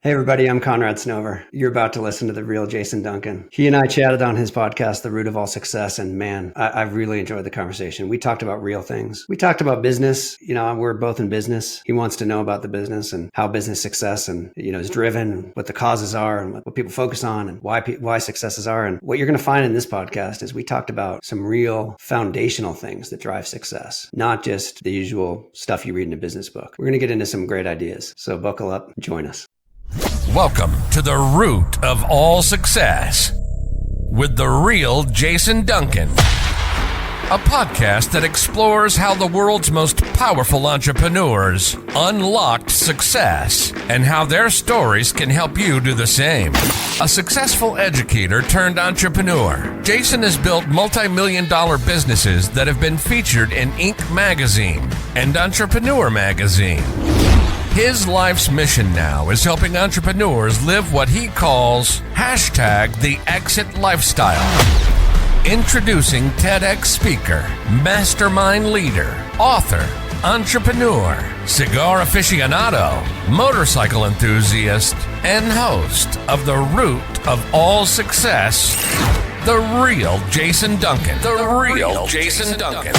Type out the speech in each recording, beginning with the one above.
Hey everybody, I'm Conrad Snover. You're about to listen to the real Jason Duncan. He and I chatted on his podcast, The Root of All Success, and man, I really enjoyed the conversation. We talked about real things. We talked about business. We're both in business. He wants to know about the business and how business success and, is driven, and what the causes are and what people focus on and why successes are. And what you're going to find in this podcast is we talked about some real foundational things that drive success, not just the usual stuff you read in a business book. We're going to get into some great ideas. So buckle up, join us. Welcome to the root of all success with the real Jason Duncan, a podcast that explores how the world's most powerful entrepreneurs unlocked success and how their stories can help you do the same. A successful educator turned entrepreneur, Jason has built multi-million-dollar businesses that have been featured in Inc. magazine and Entrepreneur magazine. His life's mission now is helping entrepreneurs live what he calls #the exit lifestyle. Introducing TEDx speaker, mastermind leader, author, entrepreneur, cigar aficionado, motorcycle enthusiast, and host of The Root of All Success, the real Jason Duncan. The real Jason Duncan.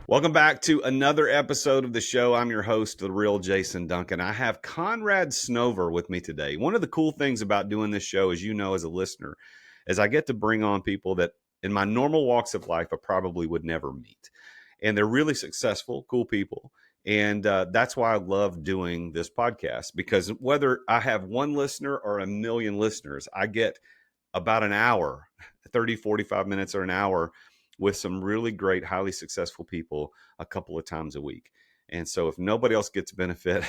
Welcome back to another episode of the show. I'm your host, the real Jason Duncan. I have Conrad Snover with me today. One of the cool things about doing this show, as you know, as a listener, is I get to bring on people that in my normal walks of life, I probably would never meet. And they're really successful, cool people. And that's why I love doing this podcast, because whether I have one listener or a million listeners, I get about an hour, 30, 45 minutes or an hour with some really great, highly successful people a couple of times a week. And so if nobody else gets benefit,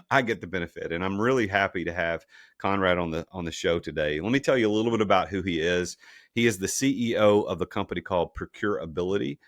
I get the benefit. And I'm really happy to have Conrad on the show today. Let me tell you a little bit about who he is. He is the CEO of a company called Procurability.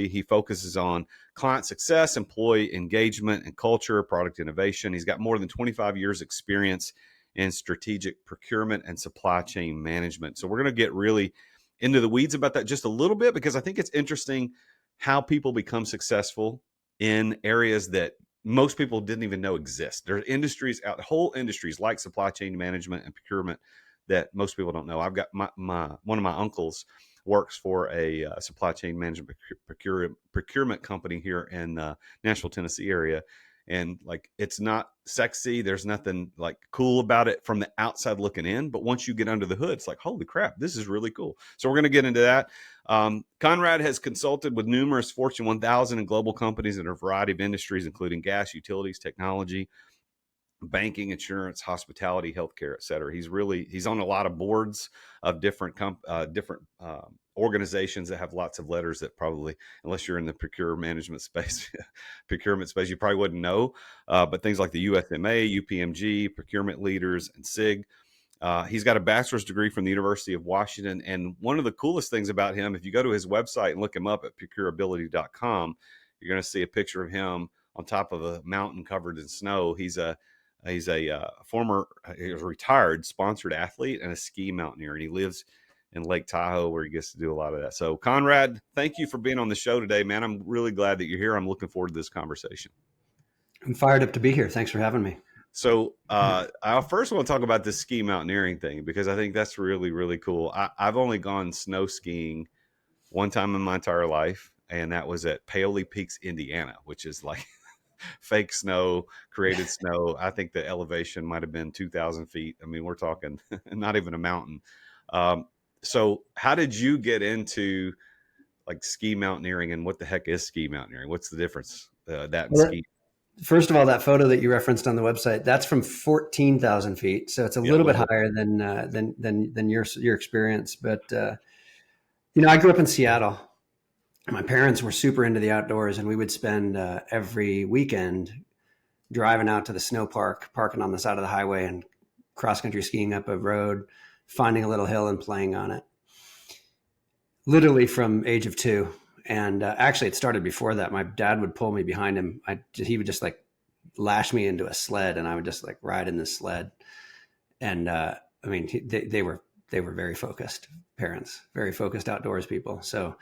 He focuses on client success, employee engagement, and culture, product innovation. He's got more than 25 years experience in strategic procurement and supply chain management. So we're going to get really into the weeds about that just a little bit, because I think it's interesting how people become successful in areas that most people didn't even know exist. There are industries out, whole industries like supply chain management and procurement that most people don't know. I've got one of my uncles works for a supply chain management procurement company here in Nashville, Tennessee area. And like, it's not sexy. There's nothing like cool about it from the outside looking in. But once you get under the hood, it's like, holy crap, this is really cool. So we're going to get into that. Conrad has consulted with numerous Fortune 1000 and global companies in a variety of industries, including gas, utilities, technology, banking, insurance, hospitality, healthcare, et cetera. He's on a lot of boards of different organizations that have lots of letters that probably, unless you're in the procurement space, you probably wouldn't know. But things like the USMA, UPMG, procurement leaders, and SIG. He's got a bachelor's degree from the University of Washington. And one of the coolest things about him, if you go to his website and look him up at procurability.com, you're going to see a picture of him on top of a mountain covered in snow. He's a retired sponsored athlete and a ski mountaineer, and he lives in Lake Tahoe, where he gets to do a lot of that. So Conrad, thank you for being on the show today, man. I'm really glad that you're here. I'm looking forward to this conversation. I'm fired up to be here. Thanks for having me. So I first want to talk about this ski mountaineering thing, because I think that's really, really cool. I've only gone snow skiing one time in my entire life, and that was at Paoli Peaks, Indiana, which is like fake snow, created snow. I think the elevation might have been 2,000 feet. I mean, we're talking not even a mountain. So how did you get into like ski mountaineering, and what the heck is ski mountaineering? What's the difference that and ski? First of all, that photo that you referenced on the website, that's from 14,000 feet. So it's a little bit higher than your experience. But, I grew up in Seattle. My parents were super into the outdoors, and we would spend every weekend driving out to the snow park, parking on the side of the highway and cross-country skiing up a road, finding a little hill and playing on it. Literally from age of 2. And actually, it started before that. My dad would pull me behind him. He would just like lash me into a sled, and I would just like ride in this sled. And they were very focused parents, very focused outdoors people. So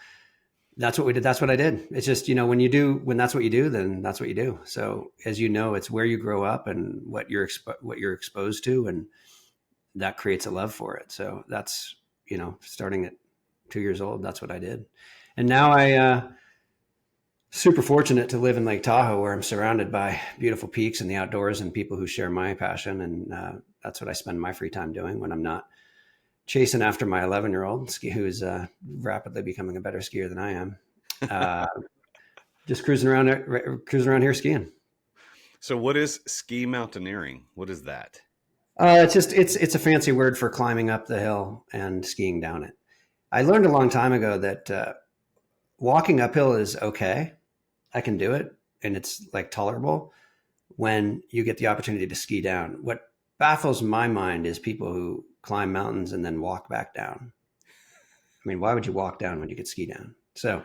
That's what we did. That's what I did. It's just, when that's what you do, then that's what you do. So as you know, it's where you grow up and what you're exposed to, and that creates a love for it. So that's, starting at 2 years old, that's what I did. And now super fortunate to live in Lake Tahoe, where I'm surrounded by beautiful peaks and the outdoors and people who share my passion. And that's what I spend my free time doing when I'm not chasing after my 11-year-old who's rapidly becoming a better skier than I am. Just cruising around here skiing. So what is ski mountaineering? What is that? It's a fancy word for climbing up the hill and skiing down it. I learned a long time ago that walking uphill is okay. I can do it, and it's like tolerable when you get the opportunity to ski down. What baffles my mind is people who climb mountains and then walk back down. I mean, why would you walk down when you could ski down? So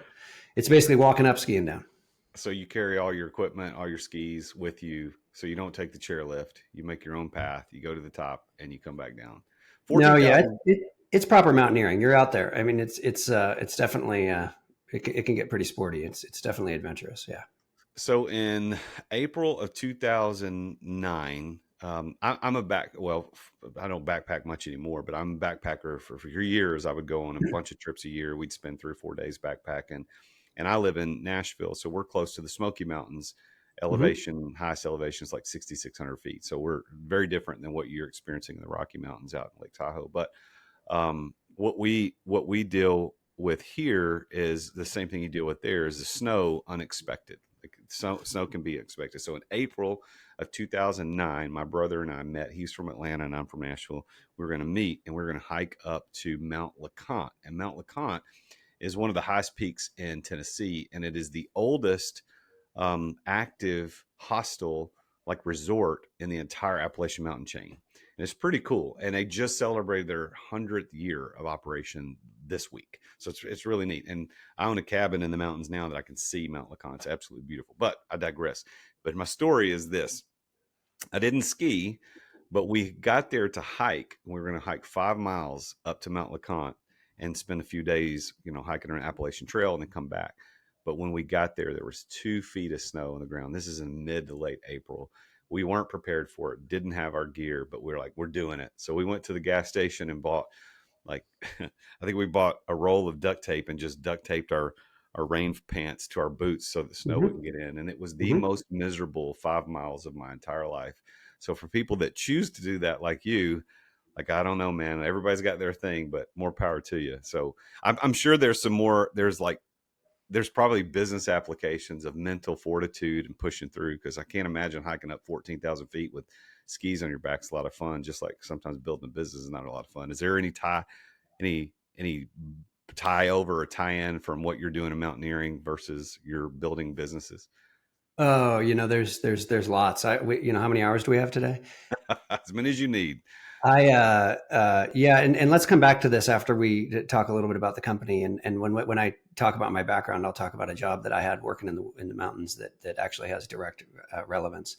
it's basically walking up, skiing down. So you carry all your equipment, all your skis with you. So you don't take the chairlift. You make your own path. You go to the top and you come back down. No, yeah, it's proper mountaineering. You're out there. I mean, it's definitely it can get pretty sporty. It's definitely adventurous. Yeah. So in April of 2009, I'm I don't backpack much anymore, but I'm a backpacker for years. I would go on a bunch of trips a year. We'd spend 3 or 4 days backpacking, and I live in Nashville. So we're close to the Smoky Mountains. Highest elevation is like 6,600 feet. So we're very different than what you're experiencing in the Rocky Mountains out in Lake Tahoe. But what we deal with here is the same thing you deal with there, is the snow unexpected. Like snow can be expected. So in April of 2009, my brother and I met. He's from Atlanta and I'm from Nashville. We were going to meet and we were going to hike up to Mount LeConte. And Mount LeConte is one of the highest peaks in Tennessee, and it is the oldest active hostel like resort in the entire Appalachian Mountain chain. And it's pretty cool. And they just celebrated their 100th year of operation this week. So it's really neat. And I own a cabin in the mountains now that I can see Mount LeConte. It's absolutely beautiful, but I digress. But my story is this. I didn't ski, but we got there to hike. We were going to hike 5 miles up to Mount LeConte and spend a few days, hiking around Appalachian Trail and then come back. But when we got there, there was 2 feet of snow on the ground. This is in mid to late April. We weren't prepared for it, didn't have our gear, but we were like, we're doing it. So we went to the gas station and bought I think we bought a roll of duct tape and just duct taped our rain pants to our boots so the snow wouldn't get in. And it was the most miserable 5 miles of my entire life. So for people that choose to do that, like you, I don't know, man, everybody's got their thing, but more power to you. So I'm sure there's some more, there's probably business applications of mental fortitude and pushing through, because I can't imagine hiking up 14,000 feet with skis on your back is a lot of fun, just like sometimes building a business is not a lot of fun. Is there any tie over or tie in from what you're doing in mountaineering versus your building businesses? Oh, there's lots. How many hours do we have today? As many as you need. And let's come back to this after we talk a little bit about the company. And when I talk about my background, I'll talk about a job that I had working in the mountains that actually has direct relevance.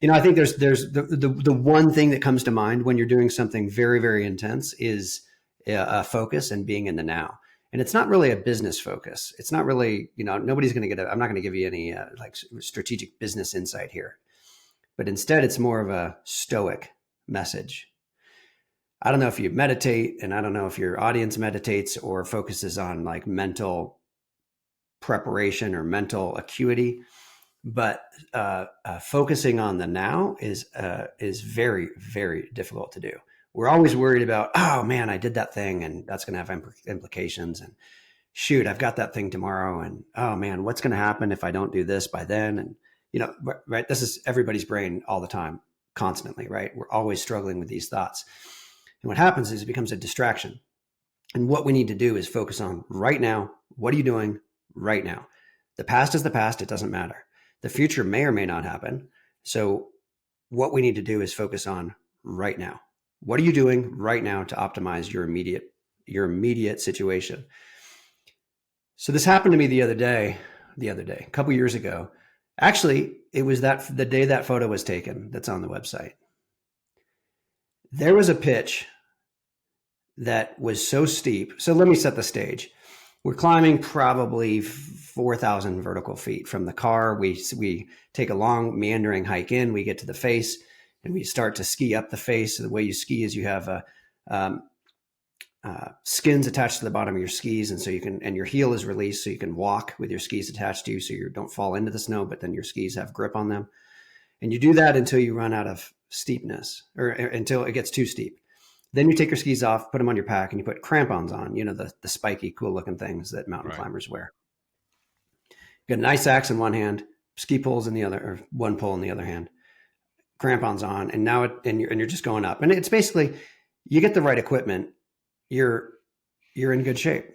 I think there's the one thing that comes to mind when you're doing something very, very intense is a focus and being in the now. And it's not really a business focus. It's not really, nobody's going to I'm not going to give you any strategic business insight here, but instead it's more of a stoic message. I don't know if you meditate, and I don't know if your audience meditates or focuses on like mental preparation or mental acuity, but focusing on the now is very, very difficult to do. We're always worried about, oh man, I did that thing and that's going to have implications, and shoot, I've got that thing tomorrow, and oh man, what's going to happen if I don't do this by then? And right, this is everybody's brain all the time, constantly, right? We're always struggling with these thoughts. And what happens is it becomes a distraction. And what we need to do is focus on right now. What are you doing right now? The past is the past. It doesn't matter. The future may or may not happen. So what we need to do is focus on right now. What are you doing right now to optimize your immediate situation? So this happened to me the other day, a couple years ago. Actually, it was the day that photo was taken that's on the website. There was a pitch that was so steep. So let me set the stage. We're climbing probably 4,000 vertical feet from the car. We take a long meandering hike in. We get to the face, and we start to ski up the face. So the way you ski is you have skins attached to the bottom of your skis, and so you can, and your heel is released, so you can walk with your skis attached to you, so you don't fall into the snow, but then your skis have grip on them. And you do that until you run out of steepness, or until it gets too steep. Then you take your skis off, put them on your pack, and you put crampons on, the spiky, cool looking things that mountain climbers wear. You got an ice axe in one hand, ski poles in the other, or one pole in the other hand, crampons on, and now you're just going up. And it's basically, you get the right equipment, you're in good shape.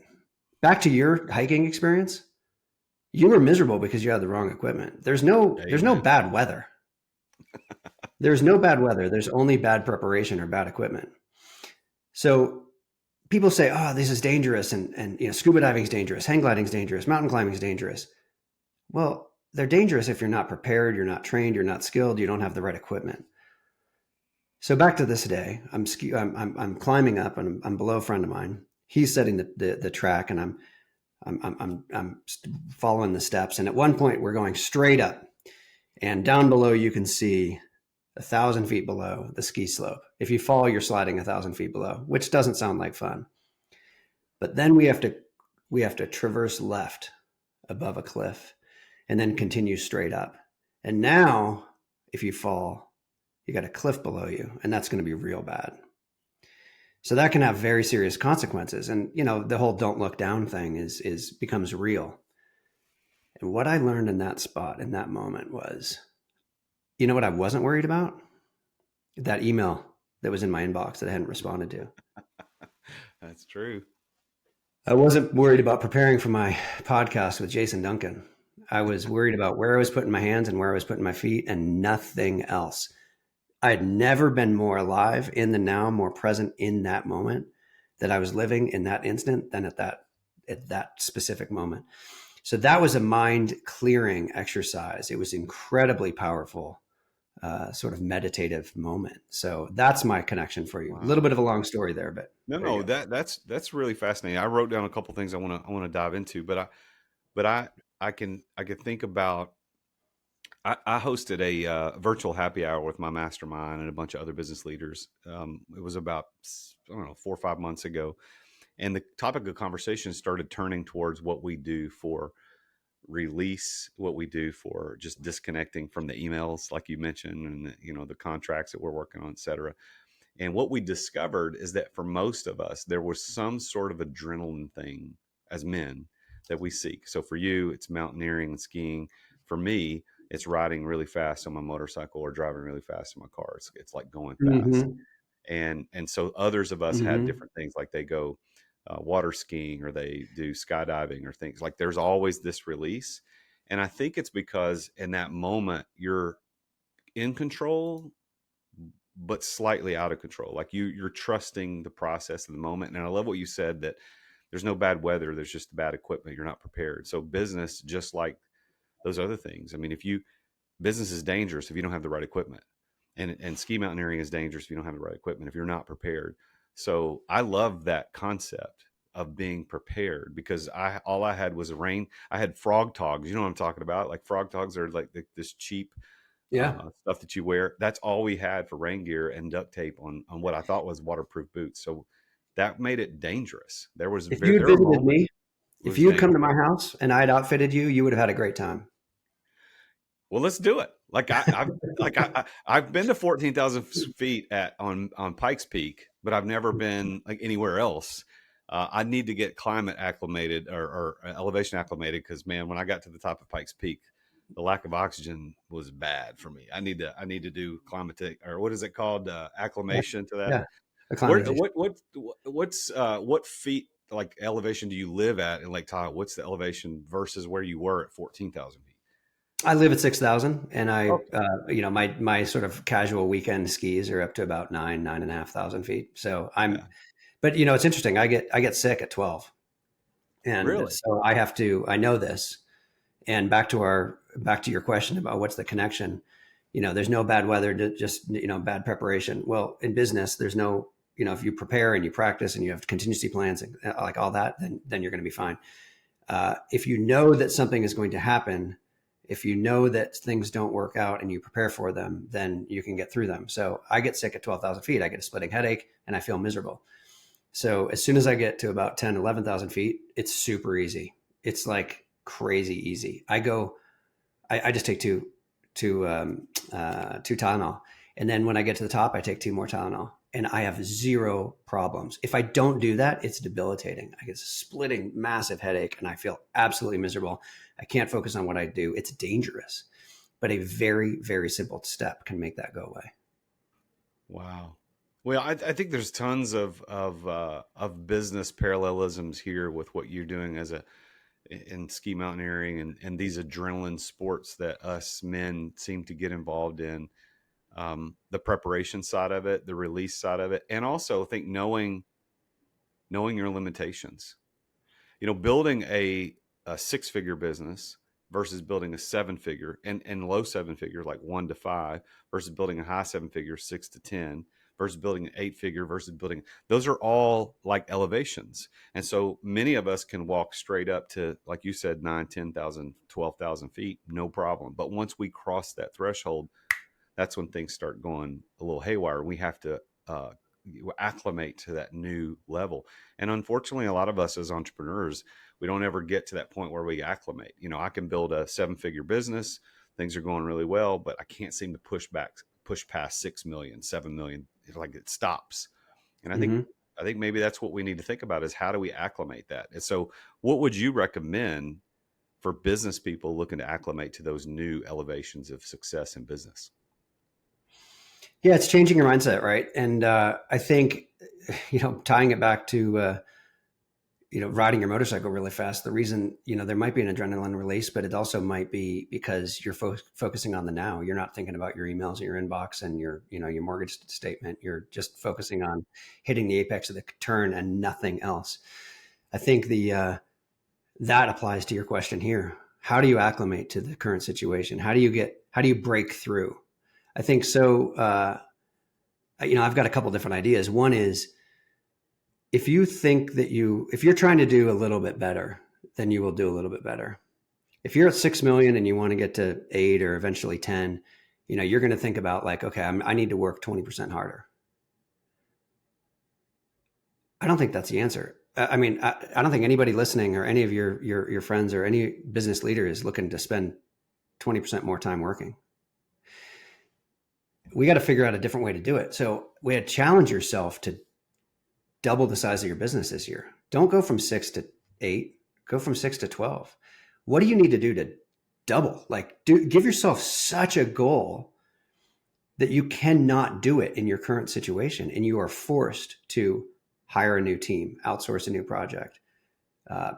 Back to your hiking experience, you were miserable because you had the wrong equipment. There's no bad weather. There's no bad weather. There's only bad preparation or bad equipment. So people say, oh, this is dangerous. And scuba diving is dangerous. Hang gliding is dangerous. Mountain climbing is dangerous. Well, they're dangerous if you're not prepared, you're not trained, you're not skilled, you don't have the right equipment. So back to this day, I'm climbing up, and I'm below a friend of mine. He's setting the track, and I'm following the steps. And at one point we're going straight up, and down below you can see 1,000 feet below the ski slope. If you fall, you're sliding 1,000 feet below, which doesn't sound like fun. But then we have to traverse left above a cliff and then continue straight up. And now if you fall, you got a cliff below you, and that's going to be real bad. So that can have very serious consequences. And, the whole don't look down thing becomes real. And what I learned in that spot, in that moment, was, what I wasn't worried about? That email that was in my inbox that I hadn't responded to. That's true. I wasn't worried about preparing for my podcast with Jason Duncan. I was worried about where I was putting my hands and where I was putting my feet, and nothing else. I had never been more alive in the now, more present in that moment that I was living in that instant than at that specific moment. So that was a mind clearing exercise. It was incredibly powerful, sort of meditative moment. So that's my connection for you. Wow. A little bit of a long story there, but no, that's really fascinating. I wrote down a couple things I want to dive into, but I can think about. I hosted a virtual happy hour with my mastermind and a bunch of other business leaders. It was about, 4 or 5 months ago. And the topic of conversation started turning towards what we do for release, what we do for just disconnecting from the emails, like you mentioned, and the contracts that we're working on, et cetera. And what we discovered is that for most of us, there was some sort of adrenaline thing as men that we seek. So for you, it's mountaineering and skiing. For me, it's riding really fast on my motorcycle or driving really fast in my car. It's like going fast. Mm-hmm. And so others of us mm-hmm. had different things, like they go water skiing or they do skydiving or things like. There's always this release. And I think it's because in that moment you're in control, but slightly out of control. Like you're trusting the process of the moment. And I love what you said, that there's no bad weather. There's just bad equipment. You're not prepared. So business, just like those other things. I mean, business is dangerous if you don't have the right equipment, and ski mountaineering is dangerous if you don't have the right equipment, if you're not prepared. So I love that concept of being prepared, because all I had was I had frog togs. You know what I'm talking about? Like frog togs are like this cheap stuff that you wear. That's all we had for rain gear, and duct tape on what I thought was waterproof boots. So that made it dangerous. There was if you had visited me, if you had come to my house and I had outfitted you, you would have had a great time. Well, let's do it. I've been to 14,000 feet on Pikes Peak, but I've never been like anywhere else. I need to get climate acclimated or elevation acclimated, because man, when I got to the top of Pikes Peak, the lack of oxygen was bad for me. I need to do climate, or what is it called, acclimation to that. Yeah. What feet, like elevation, do you live at in Lake Tahoe? What's the elevation versus where you were at 14,000 feet? I live at 6,000, and my sort of casual weekend skis are up to about 9,500 feet. So but it's interesting. I get sick at 12, and really? So I know this. And back to your question about what's the connection, there's no bad weather, just bad preparation. Well, in business, there's no if you prepare and you practice and you have contingency plans and like all that, then you're going to be fine. If you know that something is going to happen, if you know that things don't work out and you prepare for them, then you can get through them. So I get sick at 12,000 feet. I get a splitting headache and I feel miserable. So as soon as I get to about 10, 11,000 feet, it's super easy. It's like crazy easy. I just take two Tylenol. And then when I get to the top, I take 2 more Tylenol and I have zero problems. If I don't do that, it's debilitating. I get a splitting massive headache and I feel absolutely miserable. I can't focus on what I do. It's dangerous, but a very, very simple step can make that go away. Wow. Well, I think there's tons of business parallelisms here with what you're doing in ski mountaineering and these adrenaline sports that us men seem to get involved in. The preparation side of it, the release side of it, and also I think knowing your limitations. Building a 6-figure business versus building a 7-figure and low 7-figure like 1 to 5 versus building a high 7-figure 6 to 10 versus building an 8-figure versus building, those are all like elevations. And so many of us can walk straight up to, like you said, 9, 10,000, 12,000 feet, no problem. But once we cross that threshold, that's when things start going a little haywire. We have to acclimate to that new level. And unfortunately, a lot of us as entrepreneurs, we don't ever get to that point where we acclimate. I can build a 7-figure business. Things are going really well, but I can't seem to push past 6 million, 7 million. It's like it stops. And I think maybe that's what we need to think about is how do we acclimate that? And so what would you recommend for business people looking to acclimate to those new elevations of success in business? Yeah, it's changing your mindset, right? And I think, tying it back to, riding your motorcycle really fast, the reason, there might be an adrenaline release, but it also might be because you're focusing on the now. You're not thinking about your emails in your inbox and your mortgage statement. You're just focusing on hitting the apex of the turn and nothing else. I think that applies to your question here. How do you acclimate to the current situation? How do you break through? I think so. I've got a couple different ideas. One is if you think that if you're trying to do a little bit better, then you will do a little bit better. If you're at 6 million and you want to get to 8 or eventually 10, you're going to think about like, okay, I need to work 20% harder. I don't think that's the answer. I don't think anybody listening or any of your friends or any business leader is looking to spend 20% more time working. We got to figure out a different way to do it. So we had to challenge yourself to double the size of your business this year. Don't go from 6 to 8, go from 6 to 12. What do you need to do to double? Give yourself such a goal that you cannot do it in your current situation. And you are forced to hire a new team, outsource a new project,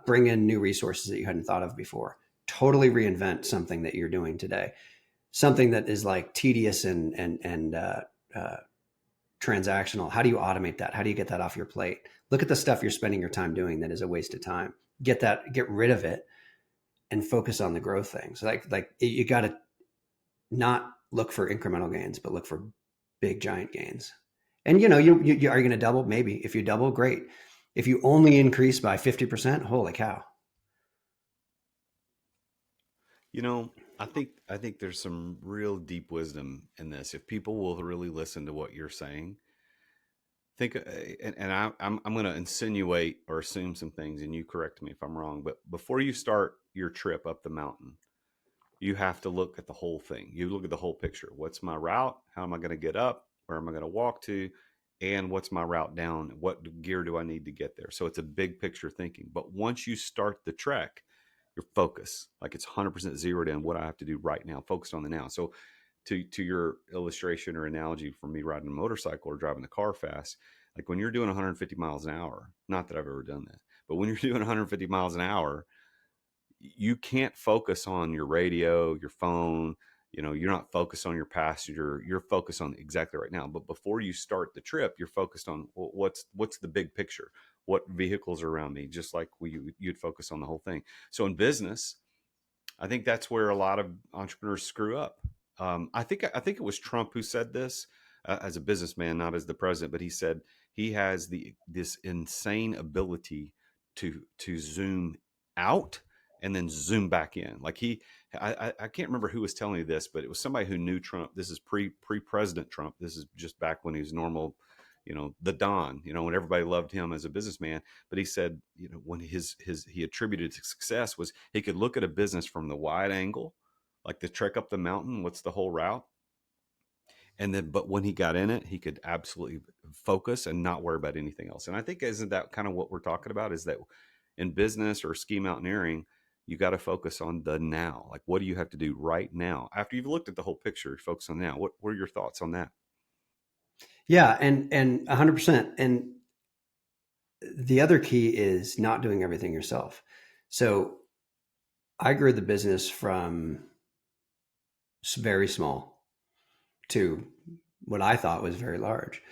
bring in new resources that you hadn't thought of before, totally reinvent something that you're doing today. Something that is like tedious and transactional. How do you automate that? How do you get that off your plate? Look at the stuff you're spending your time doing that is a waste of time. Get rid of it and focus on the growth things. Like you got to not look for incremental gains, but look for big giant gains. And you are you going to double? Maybe. If you double, great. If you only increase by 50%, holy cow. I think there's some real deep wisdom in this. If people will really listen to what you're saying, I'm going to insinuate or assume some things, and you correct me if I'm wrong. But before you start your trip up the mountain, you have to look at the whole thing. You look at the whole picture. What's my route? How am I going to get up? Where am I going to walk to? And what's my route down? What gear do I need to get there? So it's a big picture thinking. But once you start the trek, your focus, like it's 100% zeroed in what I have to do right now, focused on the now. So to your illustration or analogy for me riding a motorcycle or driving the car fast, like when you're doing 150 miles an hour, not that I've ever done that, but when you're doing 150 miles an hour, you can't focus on your radio, your phone, you're not focused on your passenger, you're focused on exactly right now. But before you start the trip, you're focused on what's the big picture, what vehicles are around me, just like you'd focus on the whole thing. So in business, I think that's where a lot of entrepreneurs screw up. I think it was Trump who said this. as a businessman, not as the president, but he said he has this insane ability to zoom out and then zoom back in. Like I can't remember who was telling me this, but it was somebody who knew Trump. This is pre-president Trump. This is just back when he was normal, the Don, when everybody loved him as a businessman. But he said, when he attributed to success was he could look at a business from the wide angle, like the trek up the mountain, what's the whole route? And then, but when he got in it, he could absolutely focus and not worry about anything else. And I think, isn't that kind of what we're talking about, is that in business or ski mountaineering, you got to focus on the now. Like, what do you have to do right now? After you've looked at the whole picture, focus on now. What are your thoughts on that? Yeah. And 100%. And the other key is not doing everything yourself. So I grew the business from very small to what I thought was very large.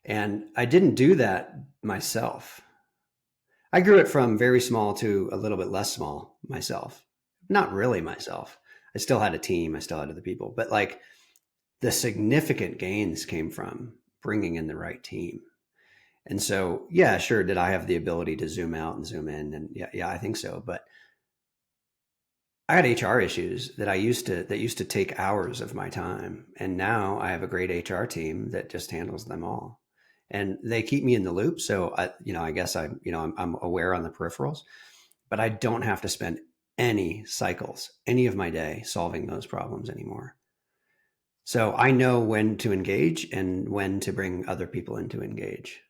And I didn't do that myself. I grew it from very small to a little bit less small myself. Not really myself. I still had a team. I still had other people, but like the significant gains came from bringing in the right team. And so, yeah, sure. Did I have the ability to zoom out and zoom in? And yeah, I think so. But I had HR issues that used to take hours of my time. And now I have a great HR team that just handles them all. And they keep me in the loop. So I guess I'm aware on the peripherals, but I don't have to spend any of my day solving those problems anymore. So I know when to engage and when to bring other people in to engage.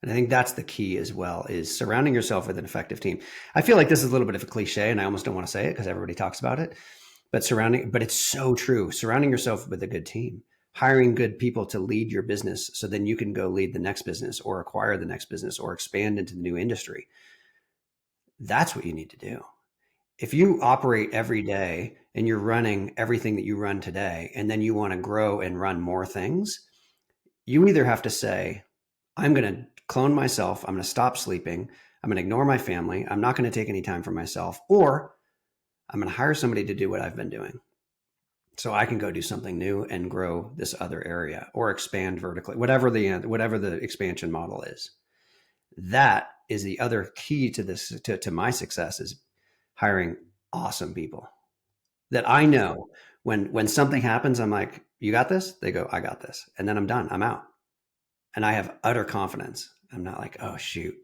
And I think that's the key as well, is surrounding yourself with an effective team. I feel like this is a little bit of a cliche and I almost don't want to say it because everybody talks about it, but it's so true. Surrounding yourself with a good team, hiring good people to lead your business so then you can go lead the next business or acquire the next business or expand into the new industry. That's what you need to do. If you operate every day and you're running everything that you run today, and then you want to grow and run more things, you either have to say, I'm going to clone myself. I'm going to stop sleeping. I'm going to ignore my family. I'm not going to take any time for myself, or I'm going to hire somebody to do what I've been doing so I can go do something new and grow this other area or expand vertically, whatever the expansion model is. That is the other key to this, to my success, is hiring awesome people that I know when something happens, I'm like, you got this? They go, I got this. And then I'm done. I'm out. And I have utter confidence. I'm not like, oh shoot,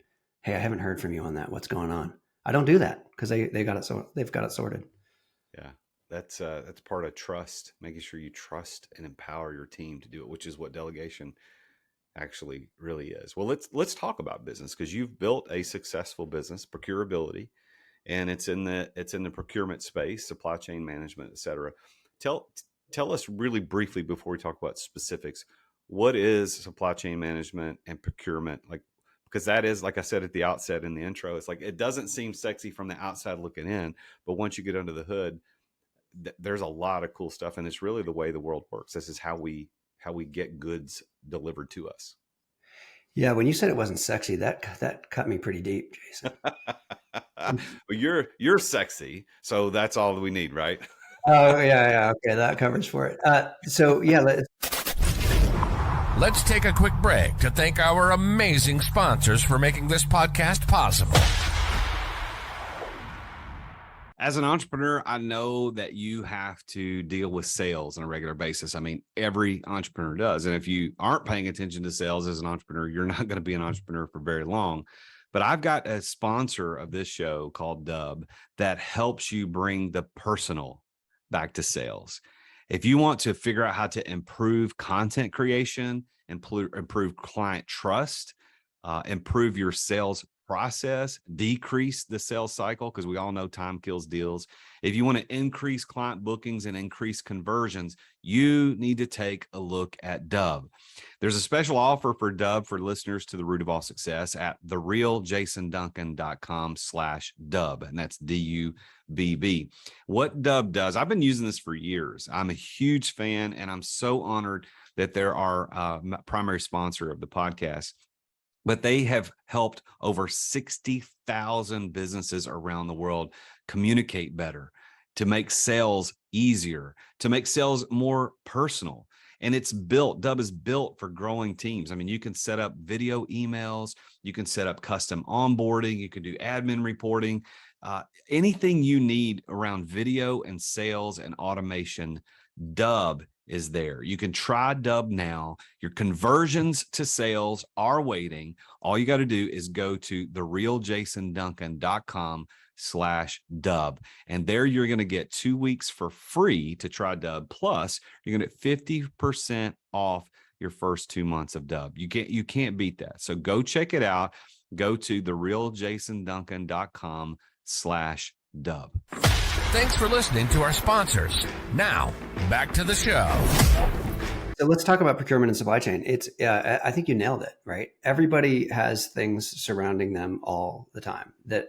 hey, I haven't heard from you on that. What's going on? I don't do that because they've got it sorted. Yeah, that's part of trust, making sure you trust and empower your team to do it, which is what delegation actually really is. Well, let's talk about business, because you've built a successful business, Procurability, and it's in the procurement space, supply chain management, et cetera. Tell us really briefly before we talk about specifics, what is supply chain management and procurement? Like, because that is, like I said at the outset in the intro, it's like, it doesn't seem sexy from the outside looking in, but once you get under the hood, there's a lot of cool stuff. And it's really the way the world works. This is how we get goods delivered to us. Yeah. When you said it wasn't sexy, that cut me pretty deep, Jason. Well, you're sexy. So that's all we need, right? Oh yeah. Okay. That covers for it. Let's take a quick break to thank our amazing sponsors for making this podcast possible. As an entrepreneur, I know that you have to deal with sales on a regular basis. I mean, every entrepreneur does. And if you aren't paying attention to sales as an entrepreneur, you're not going to be an entrepreneur for very long. But I've got a sponsor of this show called Dub that helps you bring the personal back to sales. If you want to figure out how to improve content creation, improve client trust, improve your sales process, decrease the sales cycle, because we all know time kills deals. If you want to increase client bookings and increase conversions, you need to take a look at Dub. There's a special offer for Dub for listeners to The Root of All Success at therealjasonduncan.com/Dub. And that's DUBB. What Dub does, I've been using this for years. I'm a huge fan, and I'm so honored that they're our primary sponsor of the podcast. But they have helped over 60,000 businesses around the world communicate better, to make sales easier, to make sales more personal. And Dub is built for growing teams. I mean, you can set up video emails, you can set up custom onboarding, you can do admin reporting, anything you need around video and sales and automation. Dub is there. You can try Dub now. Your conversions to sales are waiting. All you got to do is go to therealjasonduncan.com/dub. And there you're going to get 2 weeks for free to try Dub. Plus, you're going to get 50% off your first 2 months of Dub. You can't beat that. So go check it out. Go to therealjasonduncan.com/dub. Thanks for listening to our sponsors. Now, back to the show. So let's talk about procurement and supply chain. I think you nailed it, right? Everybody has things surrounding them all the time that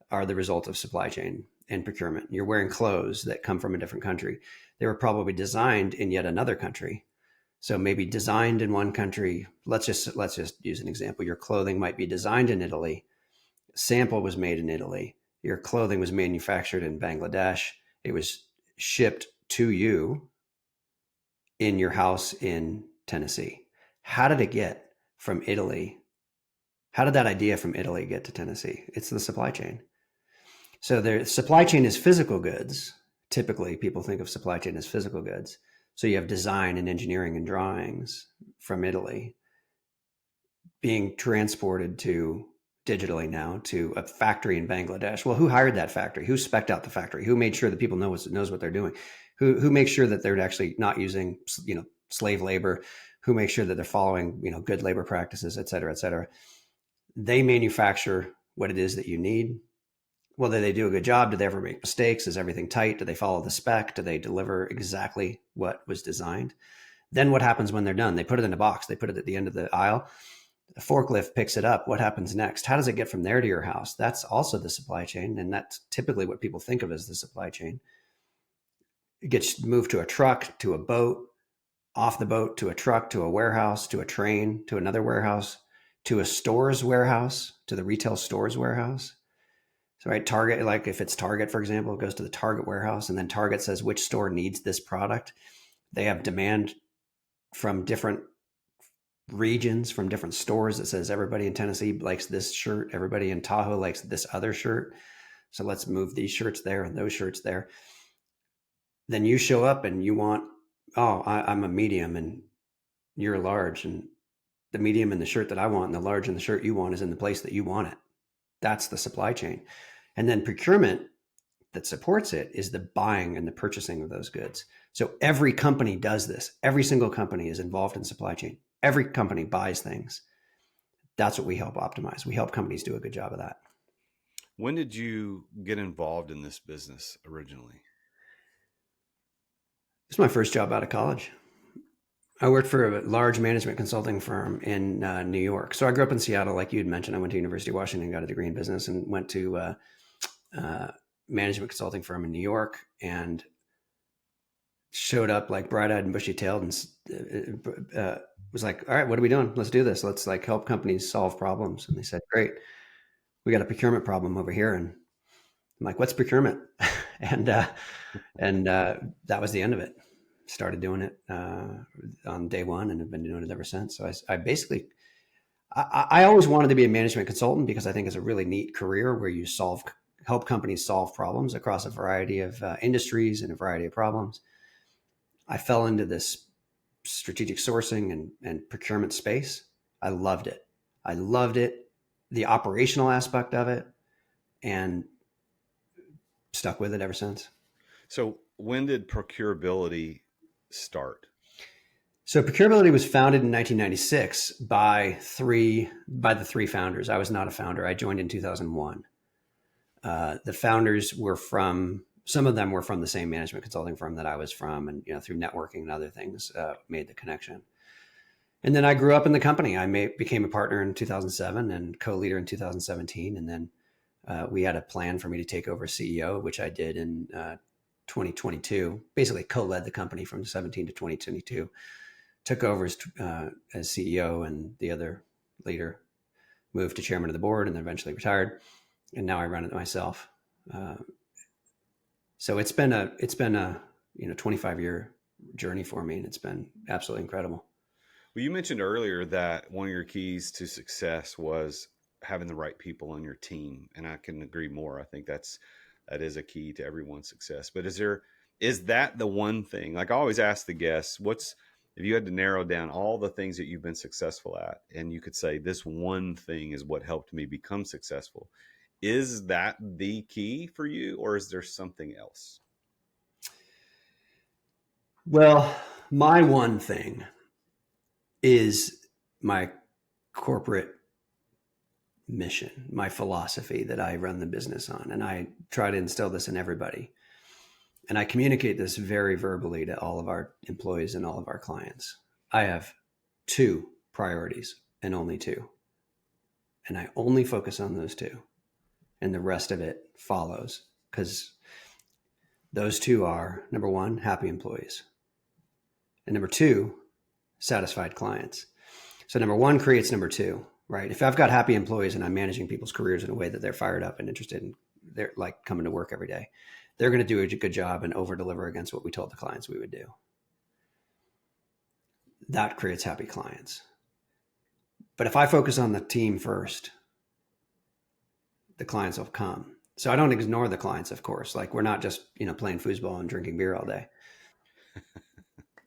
are the result of supply chain and procurement. You're wearing clothes that come from a different country. They were probably designed in yet another country. So maybe designed in one country. Let's just use an example. Your clothing might be designed in Italy. Sample was made in Italy. Your clothing was manufactured in Bangladesh. It was shipped to you in your house in Tennessee. How did it get from Italy? How did that idea from Italy get to Tennessee? It's the supply chain. So the supply chain is physical goods. Typically, people think of supply chain as physical goods. So you have design and engineering and drawings from Italy being transported to digitally now to a factory in Bangladesh. Well, who hired that factory? Who spec'd out the factory? Who made sure that people knows what they're doing? Who makes sure that they're actually not using, slave labor? Who makes sure that they're following, good labor practices, et cetera, et cetera? They manufacture what it is that you need. Whether they do a good job, do they ever make mistakes? Is everything tight? Do they follow the spec? Do they deliver exactly what was designed? Then what happens when they're done? They put it in a box. They put it at the end of the aisle. The forklift picks it up. What happens next? How does it get from there to your house? That's also the supply chain. And that's typically what people think of as the supply chain. It gets moved to a truck, to a boat, off the boat, to a truck, to a warehouse, to a train, to another warehouse, to a store's warehouse, to the retail store's warehouse. So, right, Target, like if it's Target, for example, it goes to the Target warehouse, and then Target says which store needs this product. They have demand from different regions, from different stores that says everybody in Tennessee likes this shirt, everybody in Tahoe likes this other shirt. So let's move these shirts there and those shirts there. Then you show up and you want, I'm a medium and you're a large, and the medium and the shirt that I want and the large and the shirt you want is in the place that you want it. That's the supply chain. And then procurement that supports it is the buying and the purchasing of those goods. So every company does this. Every single company is involved in supply chain. Every company buys things. That's what we help optimize. We help companies do a good job of that. When did you get involved in this business originally? It's my first job out of college. I worked for a large management consulting firm in New York. So I grew up in Seattle, like you had mentioned. I went to University of Washington, got a degree in business, and went to management consulting firm in New York, and showed up like bright-eyed and bushy-tailed, and was like, all right, what are we doing? Let's do this. Let's like help companies solve problems. And they said, great, we got a procurement problem over here. And I'm like, what's procurement? and that was the end of it. Started doing it on day one and have been doing it ever since. So I always wanted to be a management consultant because I think it's a really neat career where you help companies solve problems across a variety of industries and a variety of problems. I fell into this strategic sourcing and procurement space. I loved it. The operational aspect of it, and stuck with it ever since. So when did Procurability start? So Procurability was founded in 1996 by the three founders. I was not a founder. I joined in 2001. The founders some of them were from the same management consulting firm that I was from, and through networking and other things, made the connection. And then I grew up in the company. I became a partner in 2007 and co-leader in 2017. And then we had a plan for me to take over CEO, which I did in 2022. Basically, co-led the company from 17 to 2022. Took over as CEO, and the other leader moved to chairman of the board, and then eventually retired. And now I run it myself. So it's been a 25-year journey for me, and it's been absolutely incredible. Well, you mentioned earlier that one of your keys to success was having the right people on your team, and I can agree more. I think that is a key to everyone's success. But is that the one thing? Like I always ask the guests, what's if you had to narrow down all the things that you've been successful at, and you could say this one thing is what helped me become successful, is that the key for you, or is there something else? Well, my one thing is my corporate mission, my philosophy that I run the business on. And I try to instill this in everybody. And I communicate this very verbally to all of our employees and all of our clients. I have two priorities and only two. And I only focus on those two. And the rest of it follows, because those two are, number one, happy employees. And number two, satisfied clients. So number one creates number two, right? If I've got happy employees and I'm managing people's careers in a way that they're fired up and interested in, they're like coming to work every day, they're going to do a good job and over deliver against what we told the clients we would do. That creates happy clients. But if I focus on the team first, the clients will come. So I don't ignore the clients, of course. Like we're not just, playing foosball and drinking beer all day.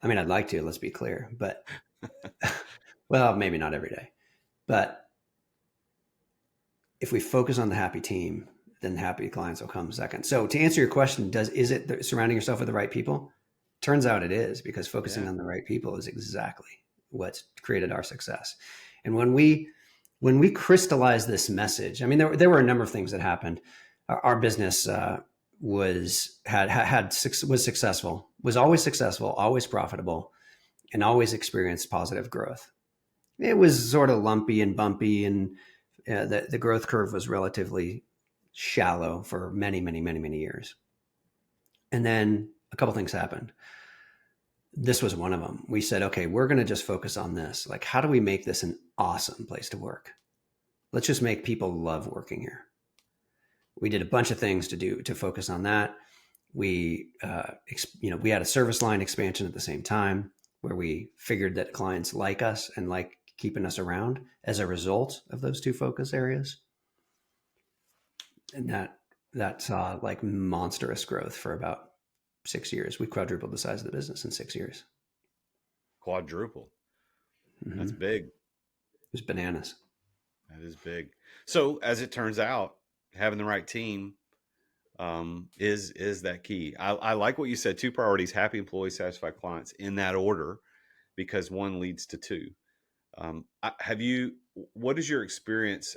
I mean, I'd like to, let's be clear, but well, maybe not every day. But if we focus on the happy team, then happy clients will come second. So to answer your question, is it surrounding yourself with the right people? Turns out it is, because focusing on the right people is exactly what's created our success. And when we crystallize this message, I mean, there were a number of things that happened. Our business was successful, was always successful, always profitable, and always experienced positive growth. It was sort of lumpy and bumpy, and the growth curve was relatively shallow for many, many, many, many years. And then a couple things happened. This was one of them. We said, okay, we're going to just focus on this. Like, how do we make this an awesome place to work? Let's just make people love working here. We did a bunch of things to focus on that. We had a service line expansion at the same time, where we figured that clients like us and like keeping us around as a result of those two focus areas. And that saw like monstrous growth for about 6 years. We quadrupled the size of the business in 6 years. Quadruple. Mm-hmm. That's big. It was bananas. That is big. So as it turns out, having the right team is that key. I like what you said. Two priorities: happy employees, satisfied clients, in that order, because one leads to two. What is your experience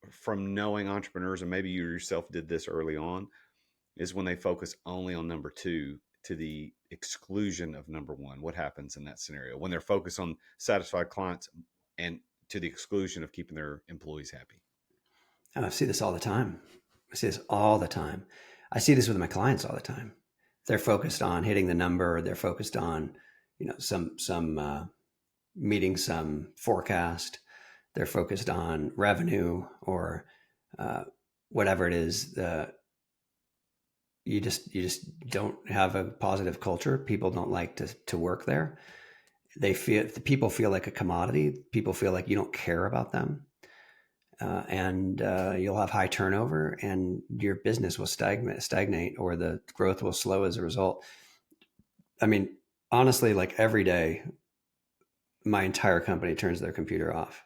from knowing entrepreneurs, and maybe you yourself did this early on, is when they focus only on number two to the exclusion of number one? What happens in that scenario when they're focused on satisfied clients and to the exclusion of keeping their employees happy? I see this all the time. I see this all the time. I see this with my clients all the time. They're focused on hitting the number. They're focused on, some meeting some forecast. They're focused on revenue or whatever it is. You just don't have a positive culture. People don't like to work there. People feel like a commodity. People feel like you don't care about them. And you'll have high turnover, and your business will stagnate, or the growth will slow as a result. I mean, honestly, like every day, my entire company turns their computer off.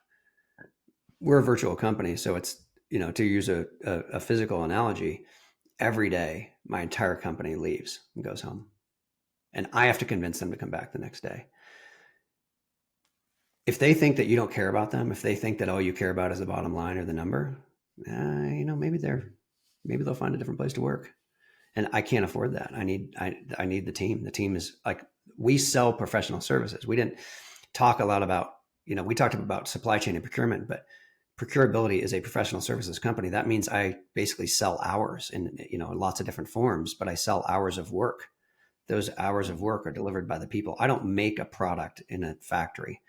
We're a virtual company, so it's, to use a physical analogy, every day my entire company leaves and goes home, and I have to convince them to come back the next day. If they think that you don't care about them, if they think that all you care about is the bottom line or the number, maybe they'll find a different place to work. And I can't afford that. I need the team. The team is like, we sell professional services. We didn't talk a lot about, we talked about supply chain and procurement, but procurability is a professional services company. That means I basically sell hours in lots of different forms, but I sell hours of work. Those hours of work are delivered by the people. I don't make a product in a factory.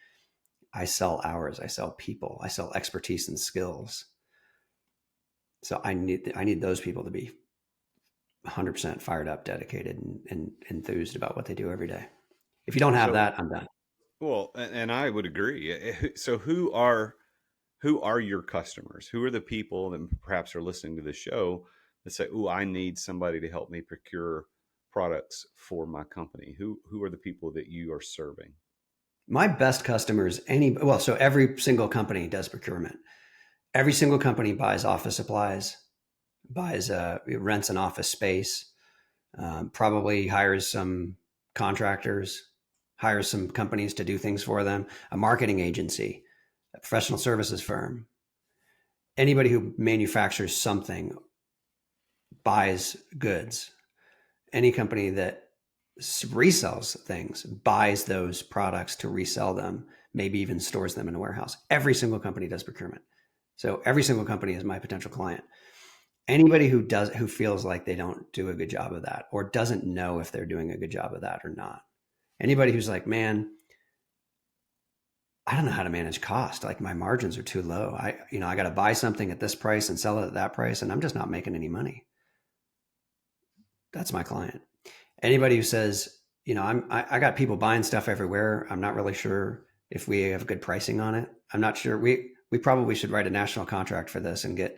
I sell hours. I sell people. I sell expertise and skills. So I need those people to be 100% fired up, dedicated, and enthused about what they do every day. If you don't have So, that, I'm done. well, and I would agree. So who are your customers? Who are the people that perhaps are listening to the show that say, "Oh, I need somebody to help me procure products for my company"? Who are the people that you are serving? My best customers, so every single company does procurement. Every single company buys office supplies, buys rents an office space, probably hires some contractors, hires some companies to do things for them, a marketing agency, a professional services firm. Anybody who manufactures something buys goods. Any company that resells things buys those products to resell them, maybe even stores them in a warehouse. Every single company does procurement. So every single company is my potential client. Anybody who feels like they don't do a good job of that or doesn't know if they're doing a good job of that or not. Anybody who's like, man, I don't know how to manage cost. Like my margins are too low. I got to buy something at this price and sell it at that price, and I'm just not making any money. That's my client. Anybody who says, I got people buying stuff everywhere. I'm not really sure if we have good pricing on it. I'm not sure. We probably should write a national contract for this and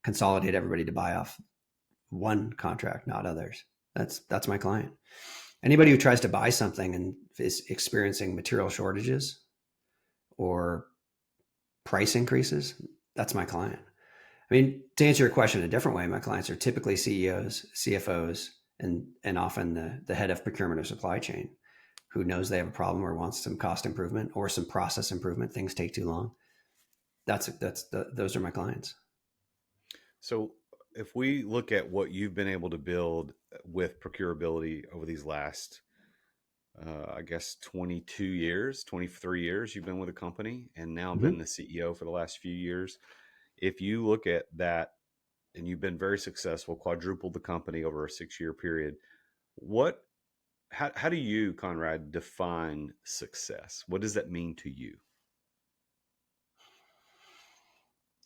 consolidate everybody to buy off one contract, not others. That's my client. Anybody who tries to buy something and is experiencing material shortages or price increases, that's my client. I mean, to answer your question a different way, my clients are typically CEOs, CFOs, and often the head of procurement or supply chain who knows they have a problem or wants some cost improvement or some process improvement. Things take too long. Those are my clients. So, if we look at what you've been able to build with procurability over these last, I guess, 22 years, 23 years, you've been with a company and now been Mm-hmm. the CEO for the last few years. If you look at that and you've been very successful, quadrupled the company over a 6-year period, what, how do you, Conrad, define success? What does that mean to you?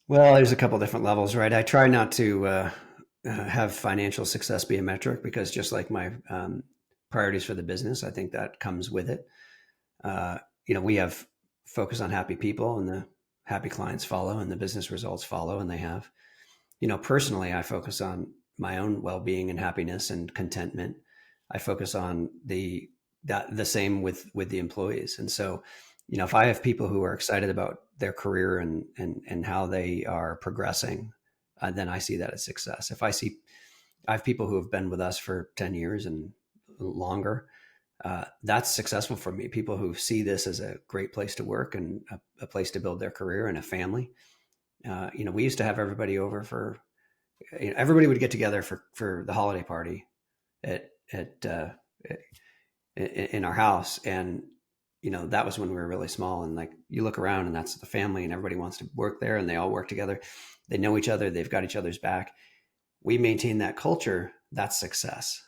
Well, there's a couple different levels, right? I try not to have financial success be a metric because just like my priorities for the business, I think that comes with it. Uh, we have focus on happy people and the happy clients follow and the business results follow, and they have. Personally, I focus on my own well-being and happiness and contentment. I focus on the same with the employees. And so, if I have people who are excited about their career and how they are progressing, then I see that as success. If I have people who have been with us for 10 years and longer, that's successful for me. People who see this as a great place to work and a place to build their career and a family. We used to have everybody over for, everybody would get together for the holiday party at in our house. And, that was when we were really small, and like you look around and that's the family and everybody wants to work there and they all work together. They know each other. They've got each other's back. We maintain that culture. That's success.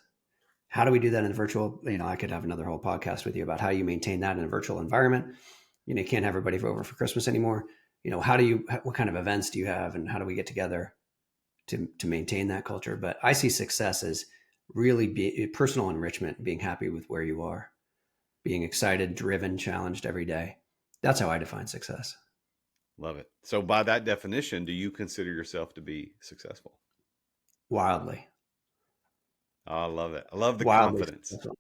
How do we do that in a virtual? I could have another whole podcast with you about how you maintain that in a virtual environment. You can't have everybody over for Christmas anymore. What kind of events do you have, and how do we get together to maintain that culture? But I see success as really personal enrichment, being happy with where you are, being excited, driven, challenged every day. That's how I define success. Love it. So, by that definition, do you consider yourself to be successful? Wildly, Oh, I love it. I love the wildly confidence. successful.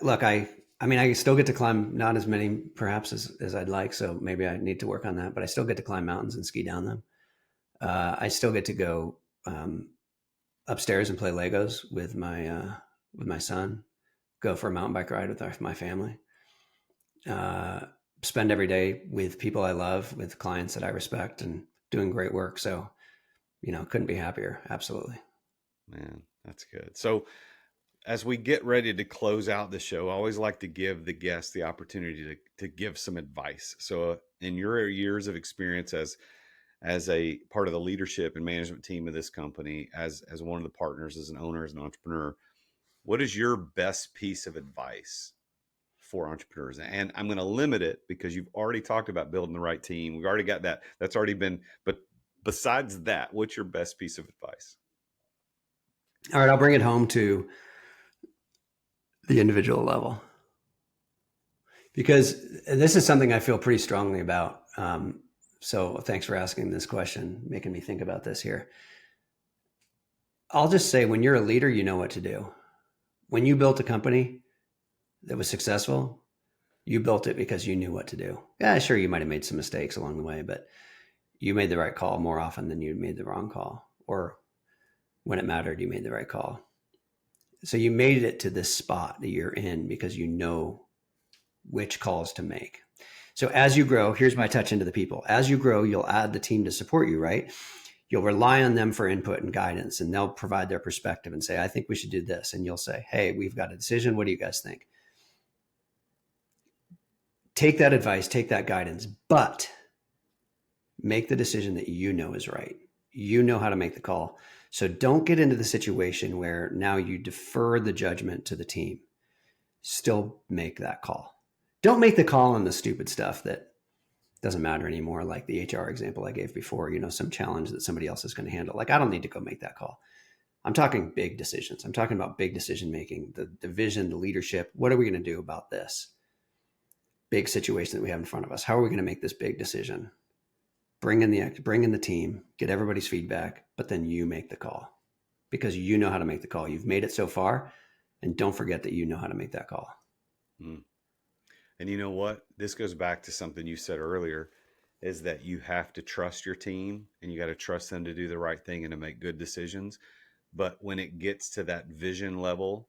Look, I mean, I still get to climb, not as many perhaps as I'd like. So maybe I need to work on that, but I still get to climb mountains and ski down them. I still get to go upstairs and play Legos with my son, go for a mountain bike ride with my family, spend every day with people I love, with clients that I respect, and doing great work. So, couldn't be happier. Absolutely. Man, that's good. So, as we get ready to close out the show, I always like to give the guests the opportunity to give some advice. So, in your years of experience as a part of the leadership and management team of this company, as one of the partners, as an owner, as an entrepreneur, what is your best piece of advice for entrepreneurs? And I'm going to limit it because you've already talked about building the right team. We've already got that. That's already been. But besides that, what's your best piece of advice? All right, I'll bring it home to the individual level. Because this is something I feel pretty strongly about. So thanks for asking this question, making me think about this here. I'll just say, when you're a leader, you know what to do. When you built a company that was successful, you built it because you knew what to do. Yeah, sure, you might have made some mistakes along the way, but you made the right call more often than you made the wrong call. Or when it mattered, you made the right call. So you made it to this spot that you're in because you know which calls to make. So as you grow, here's my touch into the people. As you grow, you'll add the team to support you, right? You'll rely on them for input and guidance, and they'll provide their perspective and say, I think we should do this. And you'll say, hey, we've got a decision. What do you guys think? Take that advice, take that guidance, but make the decision that you know is right. You know how to make the call. So don't get into the situation where now you defer the judgment to the team. Still make that call. Don't make the call on the stupid stuff that doesn't matter anymore, like the HR example I gave before, some challenge that somebody else is going to handle. Like, I don't need to go make that call. I'm talking big decisions. I'm talking about big decision making, the vision, the leadership. What are we going to do about this big situation that we have in front of us? How are we going to make this big decision? Bring in the team, get everybody's feedback, but then you make the call because you know how to make the call. You've made it so far, and don't forget that you know how to make that call. Mm. And you know what? This goes back to something you said earlier, is that you have to trust your team and you got to trust them to do the right thing and to make good decisions. But when it gets to that vision level,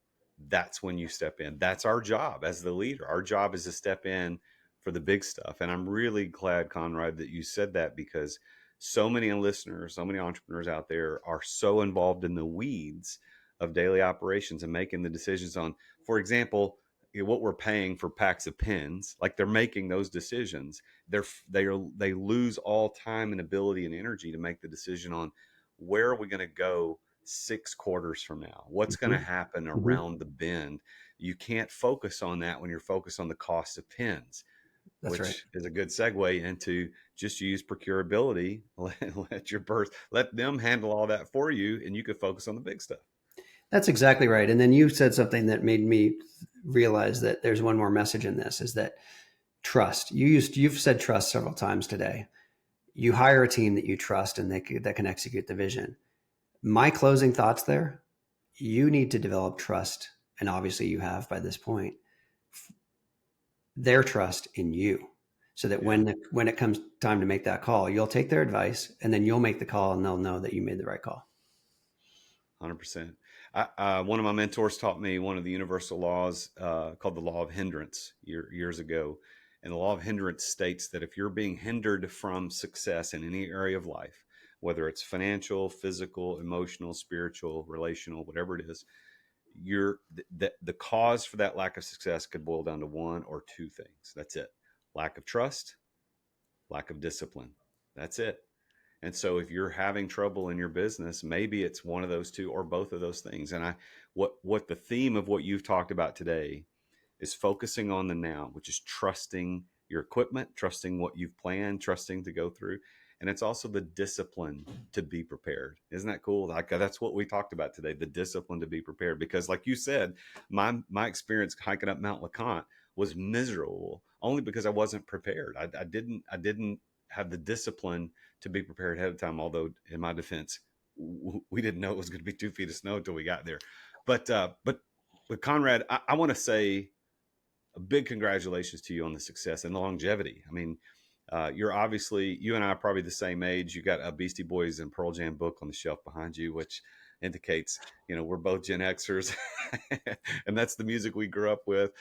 that's when you step in. That's our job as the leader. Our job is to step in for the big stuff. And I'm really glad, Conrad, that you said that, because so many listeners, so many entrepreneurs out there are so involved in the weeds of daily operations and making the decisions on, for example, what we're paying for packs of pens. Like, they're making those decisions. They lose all time and ability and energy to make the decision on, where are we going to go 6 quarters from now? What's going to happen around the bend? You can't focus on that when you're focused on the cost of pens. That's which right. is a good segue into just use procurability. Let them handle all that for you, and you could focus on the big stuff. That's exactly right. And then you said something that made me realize that there's one more message in this, is that trust. You've said trust several times today. You hire a team that you trust and that can execute the vision. My closing thoughts there: you need to develop trust, and obviously you have by this point, their trust in you, so that when it comes time to make that call, you'll take their advice and then you'll make the call, and they'll know that you made the right call. 100%. One of my mentors taught me one of the universal laws called the law of hindrance years ago. And the law of hindrance states that if you're being hindered from success in any area of life, whether it's financial, physical, emotional, spiritual, relational, whatever it is, the cause for that lack of success could boil down to one or two things. That's it. Lack of trust, lack of discipline. That's it. And so if you're having trouble in your business, maybe it's one of those two or both of those things. And what the theme of what you've talked about today is focusing on the now, which is trusting your equipment, trusting what you've planned, trusting to go through. And it's also the discipline to be prepared. Isn't that cool? Like, that's what we talked about today, the discipline to be prepared. Because like you said, my experience hiking up Mount LeConte was miserable only because I wasn't prepared. I didn't have the discipline to be prepared ahead of time. Although in my defense, we didn't know it was going to be 2 feet of snow until we got there. But Conrad, I want to say a big congratulations to you on the success and the longevity. I mean, you and I are probably the same age. You got a Beastie Boys and Pearl Jam book on the shelf behind you, which indicates, we're both Gen Xers and that's the music we grew up with.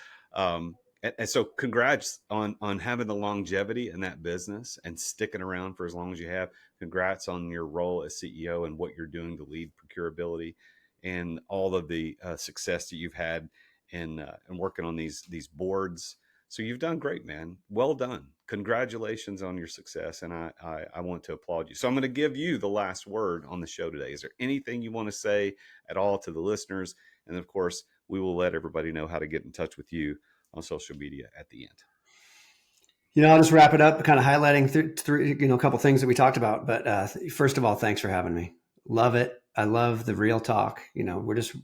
And so congrats on having the longevity in that business and sticking around for as long as you have. Congrats on your role as CEO and what you're doing to lead procurability and all of the success that you've had in working on these boards. So you've done great, man. Well done. Congratulations on your success. And I want to applaud you. So I'm going to give you the last word on the show today. Is there anything you want to say at all to the listeners? And of course, we will let everybody know how to get in touch with you on social media at the end. I'll just wrap it up, kind of highlighting through a couple things that we talked about. But first of all, thanks for having me. Love it. I love the real talk. We're just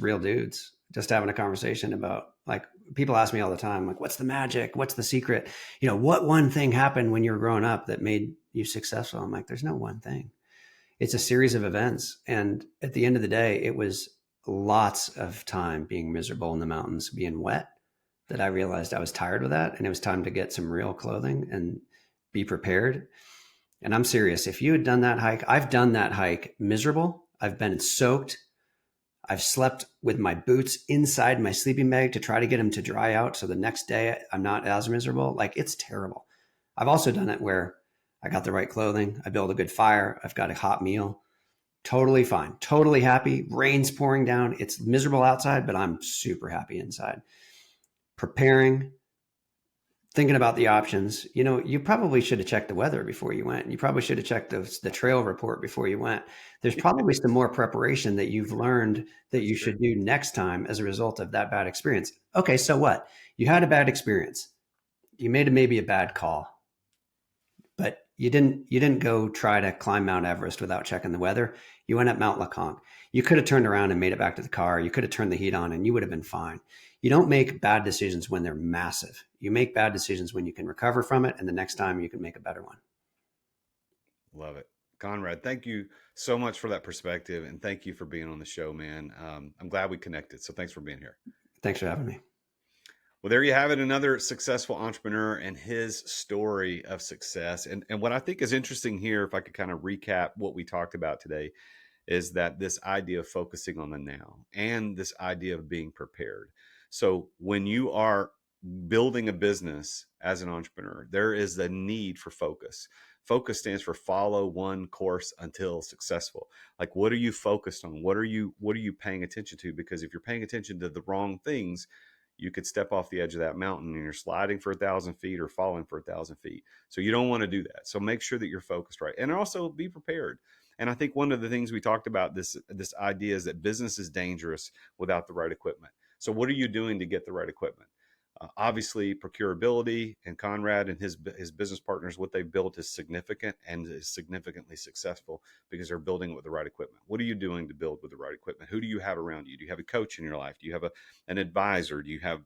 real dudes just having a conversation about, like, people ask me all the time, like, what's the magic? What's the secret? What one thing happened when you were growing up that made you successful? I'm like, there's no one thing. It's a series of events. And at the end of the day, it was lots of time being miserable in the mountains, being wet, that I realized I was tired of that. And it was time to get some real clothing and be prepared. And I'm serious. If you had done that hike, I've done that hike miserable. I've been soaked. I've slept with my boots inside my sleeping bag to try to get them to dry out, so the next day I'm not as miserable. Like, it's terrible. I've also done it where I got the right clothing. I built a good fire. I've got a hot meal. Totally fine. Totally happy. Rain's pouring down. It's miserable outside, but I'm super happy inside. Preparing, thinking about the options. You probably should have checked the weather before you went. You probably should have checked the trail report before you went. There's probably some more preparation that you've learned that you should do next time as a result of that bad experience. Okay, so what? You had a bad experience. You made maybe a bad call, but you didn't go try to climb Mount Everest without checking the weather. You went up Mount LeConte. You could have turned around and made it back to the car. You could have turned the heat on and you would have been fine. You don't make bad decisions when they're massive. You make bad decisions when you can recover from it, and the next time you can make a better one. Love it. Conrad, thank you so much for that perspective, and thank you for being on the show, man. I'm glad we connected, so thanks for being here. Thanks for having me. Well, there you have it, another successful entrepreneur and his story of success. And what I think is interesting here, if I could kind of recap what we talked about today, is that this idea of focusing on the now and this idea of being prepared. So when you are building a business as an entrepreneur, there is the need for focus. Focus stands for follow one course until successful. Like, what are you focused on? What are you paying attention to? Because if you're paying attention to the wrong things, you could step off the edge of that mountain and you're sliding for 1,000 feet or falling for 1,000 feet. So you don't want to do that. So make sure that you're focused right. And also be prepared. And I think one of the things we talked about, this idea is that business is dangerous without the right equipment. So what are you doing to get the right equipment? Obviously, procurability, and Conrad and his business partners, what they built is significant and is significantly successful because they're building it with the right equipment. What are you doing to build with the right equipment? Who do you have around you? Do you have a coach in your life? Do you have an advisor? Do you have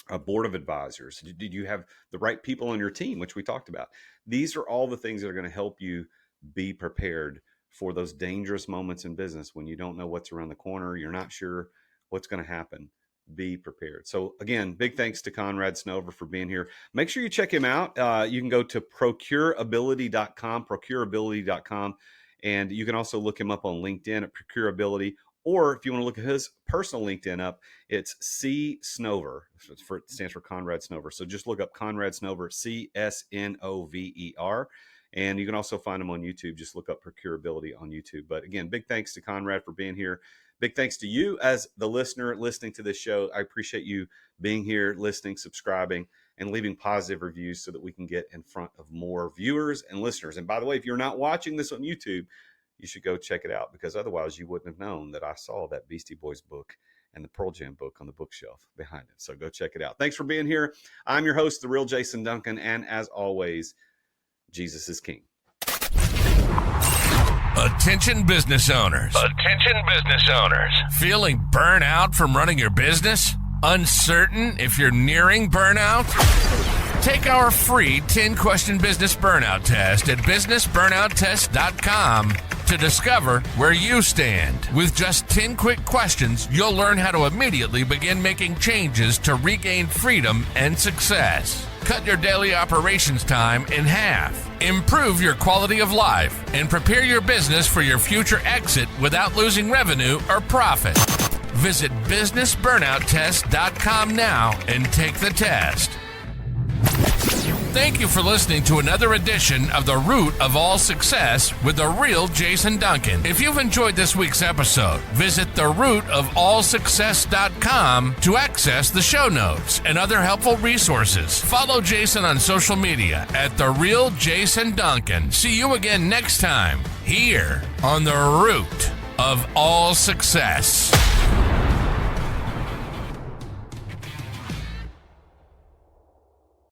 a board of advisors? Did you have the right people on your team, which we talked about? These are all the things that are going to help you be prepared for those dangerous moments in business when you don't know what's around the corner. You're not sure what's going to happen. Be prepared. So again, big thanks to Conrad Snover for being here. Make sure you check him out. You can go to procurability.com, and you can also look him up on LinkedIn at Procurability. Or if you want to look at his personal LinkedIn up, it's C Snover. It stands for Conrad Snover. So just look up Conrad Snover, CSNOVER. And you can also find him on YouTube. Just look up Procurability on YouTube. But again, big thanks to Conrad for being here. Big thanks to you as the listener listening to this show. I appreciate you being here, listening, subscribing, and leaving positive reviews so that we can get in front of more viewers and listeners. And by the way, if you're not watching this on YouTube, you should go check it out, because otherwise you wouldn't have known that I saw that Beastie Boys book and the Pearl Jam book on the bookshelf behind it. So go check it out. Thanks for being here. I'm your host, The Real Jason Duncan. And as always, Jesus is King. Attention business owners. Attention business owners. Feeling burnout from running your business? Uncertain if you're nearing burnout? Take our free 10-question business burnout test at businessburnouttest.com to discover where you stand. With just 10 quick questions, you'll learn how to immediately begin making changes to regain freedom and success. Cut your daily operations time in half. Improve your quality of life and prepare your business for your future exit without losing revenue or profit. Visit businessburnouttest.com now and take the test. Thank you for listening to another edition of The Root of All Success with the real Jason Duncan. If you've enjoyed this week's episode, visit therootofallsuccess.com to access the show notes and other helpful resources. Follow Jason on social media at The Real Jason Duncan. See you again next time here on The Root of All Success.